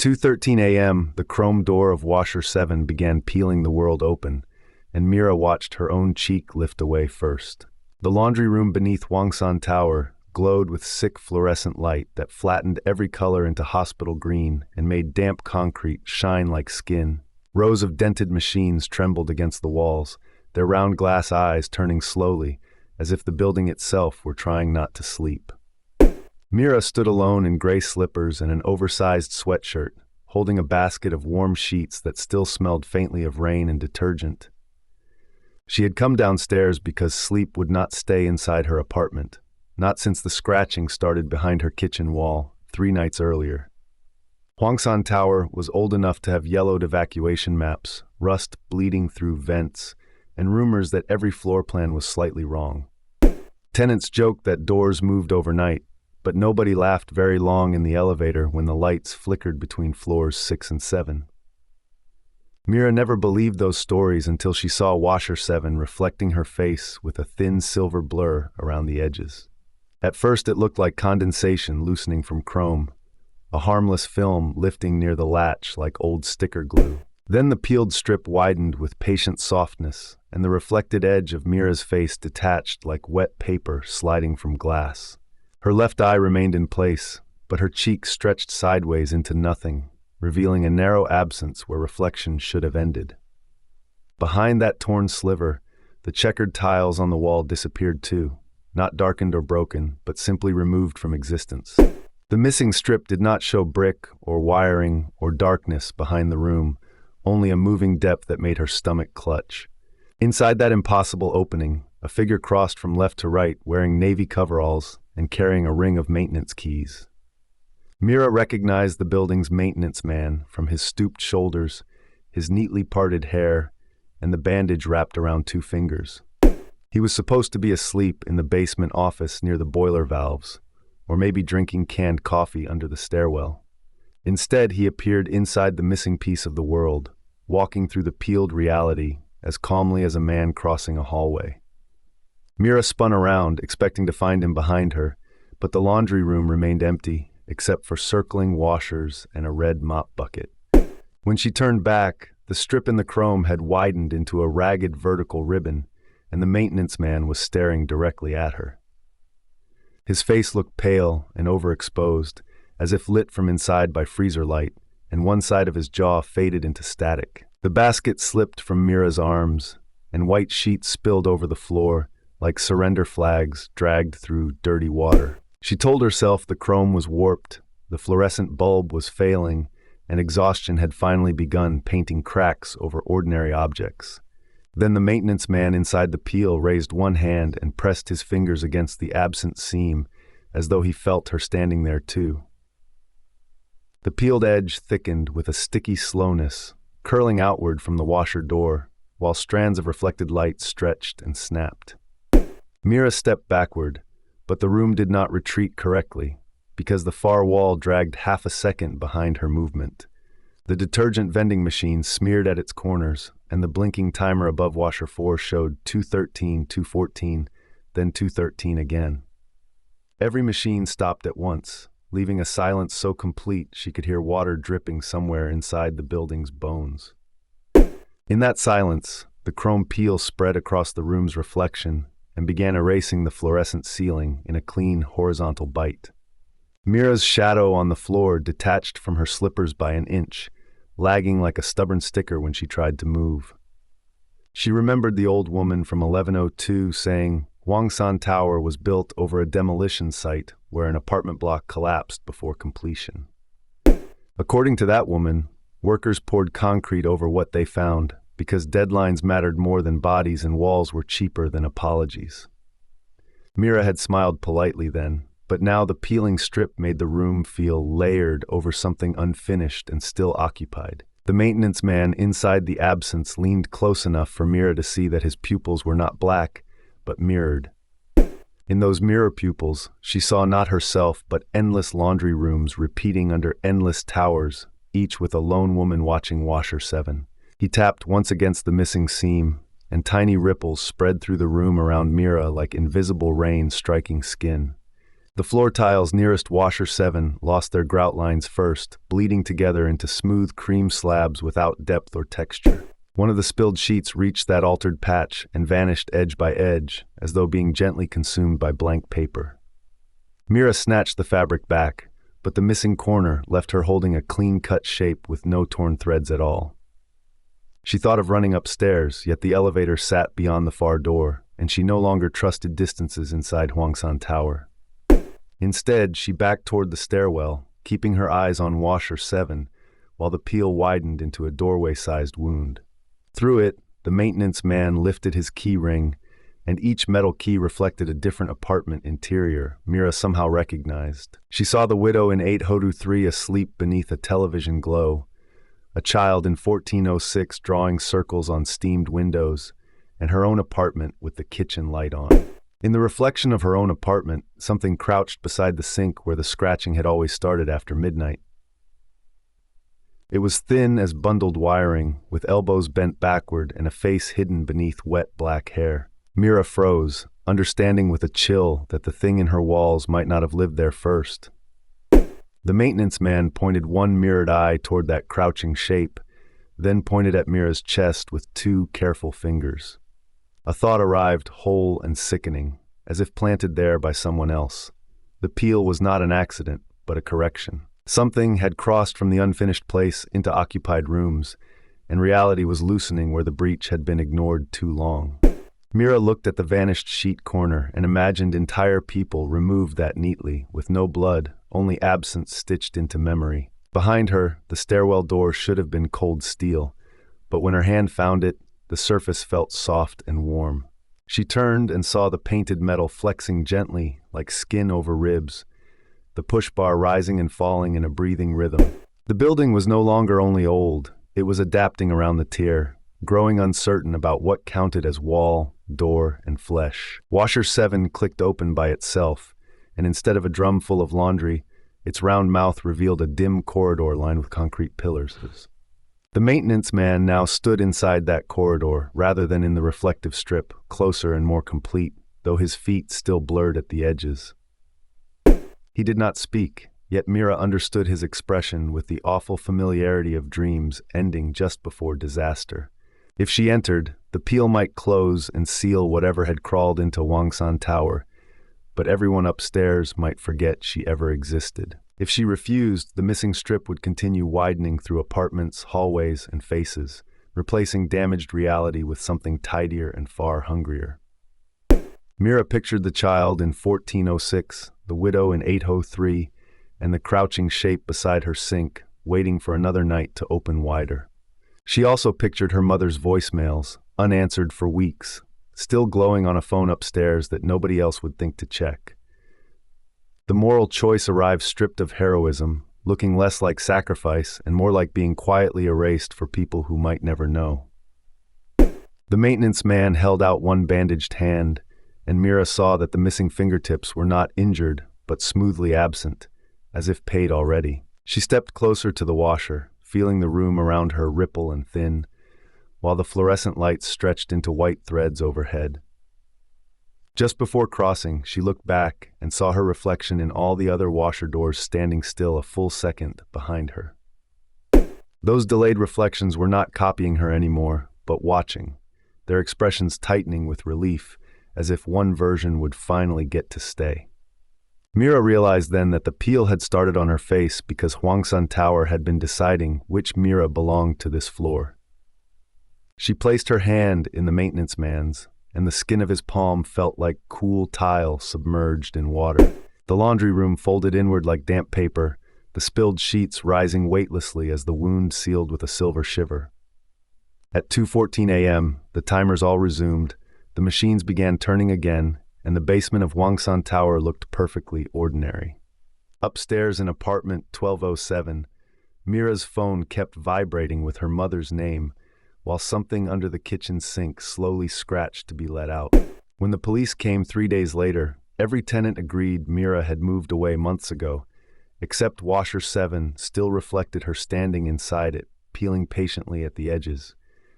2:13 a.m., the chrome door of washer 7 began peeling the world open, and Mira watched her own cheek lift away first. The laundry room beneath Hwangsan Tower glowed with sick fluorescent light that flattened every color into hospital green and made damp concrete shine like skin. Rows of dented machines trembled against the walls, their round glass eyes turning slowly, as if the building itself were trying not to sleep. Mira stood alone in gray slippers and an oversized sweatshirt, holding a basket of warm sheets that still smelled faintly of rain and detergent. She had come downstairs because sleep would not stay inside her apartment, not since the scratching started behind her kitchen wall 3 nights earlier. Hwangsan Tower was old enough to have yellowed evacuation maps, rust bleeding through vents, and rumors that every floor plan was slightly wrong. Tenants joked that doors moved overnight, but nobody laughed very long in the elevator when the lights flickered between floors 6 and 7. Mira never believed those stories until she saw washer 7 reflecting her face with a thin silver blur around the edges. At first it looked like condensation loosening from chrome, a harmless film lifting near the latch like old sticker glue. Then the peeled strip widened with patient softness, and the reflected edge of Mira's face detached like wet paper sliding from glass. Her left eye remained in place, but her cheek stretched sideways into nothing, revealing a narrow absence where reflection should have ended. Behind that torn sliver, the checkered tiles on the wall disappeared too, not darkened or broken, but simply removed from existence. The missing strip did not show brick or wiring or darkness behind the room, only a moving depth that made her stomach clutch. Inside that impossible opening, a figure crossed from left to right wearing navy coveralls and carrying a ring of maintenance keys. Mira recognized the building's maintenance man from his stooped shoulders, his neatly parted hair, and the bandage wrapped around 2 fingers. He was supposed to be asleep in the basement office near the boiler valves, or maybe drinking canned coffee under the stairwell. Instead, he appeared inside the missing piece of the world, walking through the peeled reality as calmly as a man crossing a hallway. Mira spun around, expecting to find him behind her, but the laundry room remained empty, except for circling washers and a red mop bucket. When she turned back, the strip in the chrome had widened into a ragged vertical ribbon, and the maintenance man was staring directly at her. His face looked pale and overexposed, as if lit from inside by freezer light, and one side of his jaw faded into static. The basket slipped from Mira's arms, and white sheets spilled over the floor, like surrender flags dragged through dirty water. She told herself the chrome was warped, the fluorescent bulb was failing, and exhaustion had finally begun painting cracks over ordinary objects. Then the maintenance man inside the peel raised one hand and pressed his fingers against the absent seam, as though he felt her standing there too. The peeled edge thickened with a sticky slowness, curling outward from the washer door, while strands of reflected light stretched and snapped. Mira stepped backward, but the room did not retreat correctly, because the far wall dragged half a second behind her movement. The detergent vending machine smeared at its corners, and the blinking timer above washer 4 showed 2:13, 2:14, then 2:13 again. Every machine stopped at once, leaving a silence so complete she could hear water dripping somewhere inside the building's bones. In that silence, the chrome peel spread across the room's reflection and began erasing the fluorescent ceiling in a clean horizontal bite. Mira's shadow on the floor detached from her slippers by an inch, lagging like a stubborn sticker when she tried to move. She remembered the old woman from 1102 saying Hwangsan Tower was built over a demolition site where an apartment block collapsed before completion. According to that woman, workers poured concrete over what they found because deadlines mattered more than bodies and walls were cheaper than apologies. Mira had smiled politely then, but now the peeling strip made the room feel layered over something unfinished and still occupied. The maintenance man inside the absence leaned close enough for Mira to see that his pupils were not black, but mirrored. In those mirror pupils, she saw not herself but endless laundry rooms repeating under endless towers, each with a lone woman watching washer 7. He tapped once against the missing seam, and tiny ripples spread through the room around Mira like invisible rain striking skin. The floor tiles nearest washer 7 lost their grout lines first, bleeding together into smooth cream slabs without depth or texture. One of the spilled sheets reached that altered patch and vanished edge by edge, as though being gently consumed by blank paper. Mira snatched the fabric back, but the missing corner left her holding a clean-cut shape with no torn threads at all. She thought of running upstairs, yet the elevator sat beyond the far door, and she no longer trusted distances inside Hwangsan Tower. Instead, she backed toward the stairwell, keeping her eyes on washer 7, while the peel widened into a doorway-sized wound. Through it, the maintenance man lifted his key ring, and each metal key reflected a different apartment interior Mira somehow recognized. She saw the widow in 803 asleep beneath a television glow, a child in 1406 drawing circles on steamed windows, and her own apartment with the kitchen light on. In the reflection of her own apartment, something crouched beside the sink where the scratching had always started after midnight. It was thin as bundled wiring, with elbows bent backward and a face hidden beneath wet black hair. Mira froze, understanding with a chill that the thing in her walls might not have lived there first. The maintenance man pointed one mirrored eye toward that crouching shape, then pointed at Mira's chest with 2 careful fingers. A thought arrived, whole and sickening, as if planted there by someone else. The peel was not an accident, but a correction. Something had crossed from the unfinished place into occupied rooms, and reality was loosening where the breach had been ignored too long. Mira looked at the vanished sheet corner and imagined entire people removed that neatly, with no blood, only absence stitched into memory. Behind her, the stairwell door should have been cold steel, but when her hand found it, the surface felt soft and warm. She turned and saw the painted metal flexing gently, like skin over ribs, the push bar rising and falling in a breathing rhythm. The building was no longer only old, it was adapting around the tier, growing uncertain about what counted as wall, door, and flesh. Washer 7 clicked open by itself, and instead of a drum full of laundry, its round mouth revealed a dim corridor lined with concrete pillars. The maintenance man now stood inside that corridor, rather than in the reflective strip, closer and more complete, though his feet still blurred at the edges. He did not speak, yet Mira understood his expression with the awful familiarity of dreams ending just before disaster. If she entered, the peel might close and seal whatever had crawled into Hwangsan Tower, but everyone upstairs might forget she ever existed. If she refused, the missing strip would continue widening through apartments, hallways, and faces, replacing damaged reality with something tidier and far hungrier. Mira pictured the child in 1406, the widow in 803, and the crouching shape beside her sink, waiting for another night to open wider. She also pictured her mother's voicemails, unanswered for weeks, still glowing on a phone upstairs that nobody else would think to check. The moral choice arrived stripped of heroism, looking less like sacrifice and more like being quietly erased for people who might never know. The maintenance man held out one bandaged hand, and Mira saw that the missing fingertips were not injured, but smoothly absent, as if paid already. She stepped closer to the washer, feeling the room around her ripple and thin, while the fluorescent lights stretched into white threads overhead. Just before crossing, she looked back and saw her reflection in all the other washer doors standing still a full second behind her. Those delayed reflections were not copying her anymore, but watching, their expressions tightening with relief, as if one version would finally get to stay. Mira realized then that the peel had started on her face because Hwangsan Tower had been deciding which Mira belonged to this floor. She placed her hand in the maintenance man's, and the skin of his palm felt like cool tile submerged in water. The laundry room folded inward like damp paper, the spilled sheets rising weightlessly as the wound sealed with a silver shiver. At 2:14 a.m., the timers all resumed, the machines began turning again, and the basement of Hwangsan Tower looked perfectly ordinary. Upstairs in apartment 1207, Mira's phone kept vibrating with her mother's name, while something under the kitchen sink slowly scratched to be let out. When the police came 3 days later, every tenant agreed Mira had moved away months ago, except washer 7 still reflected her standing inside it, peeling patiently at the edges.